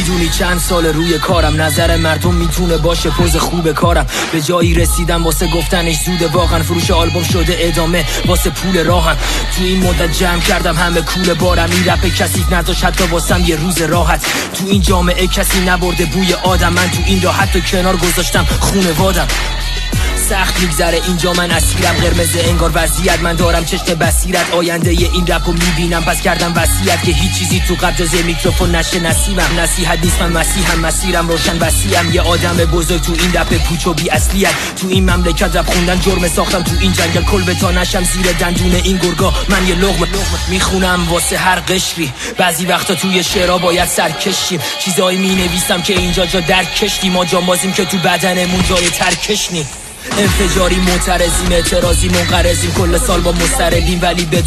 میدونی چند سال روی کارم، نظر مردم میتونه باشه پوز خوب کارم. به جایی رسیدم واسه گفتنش زوده، واقعا فروش آلبوم شده ادامه واسه پول راهم. تو این مدت جمع کردم همه کول بارم، این رپ کثیف نداشت حتی واسم یه روز راحت. تو این جامعه کسی نبرده بوی آدم، من تو این راه حتی کنار گذاشتم خونوادم. سخت میگذره اینجا من اسیرم، قرمز انگار وضعیت، من دارم چشم بصیرت. آینده این رپو میبینم پس کردم وصیت که هیچ چیزی تو قبل جز میکروفون نشه نصیبم. نصیحت نیست من مسیحم، مسیرم روشن وسیعم، یه آدم بزرگ تو این رپ پوچ و بی اصلیت. تو این مملکت رپ خوندن جرم، ساختم تو این جنگل کلبه تا نشم زیر دندون این گرگا. من یه لقمه میخونم واسه هر قشری، بعضی وقتا توی شعرها باید سرکشیم. چیزایی مینویسم که اینجا جا درکشتی، ما جامازیم که تو بدنمون جای ترکش نی. انفجاری معترضیم، اعتراضی منقرضیم، کل سال با مستردیم ولی بدون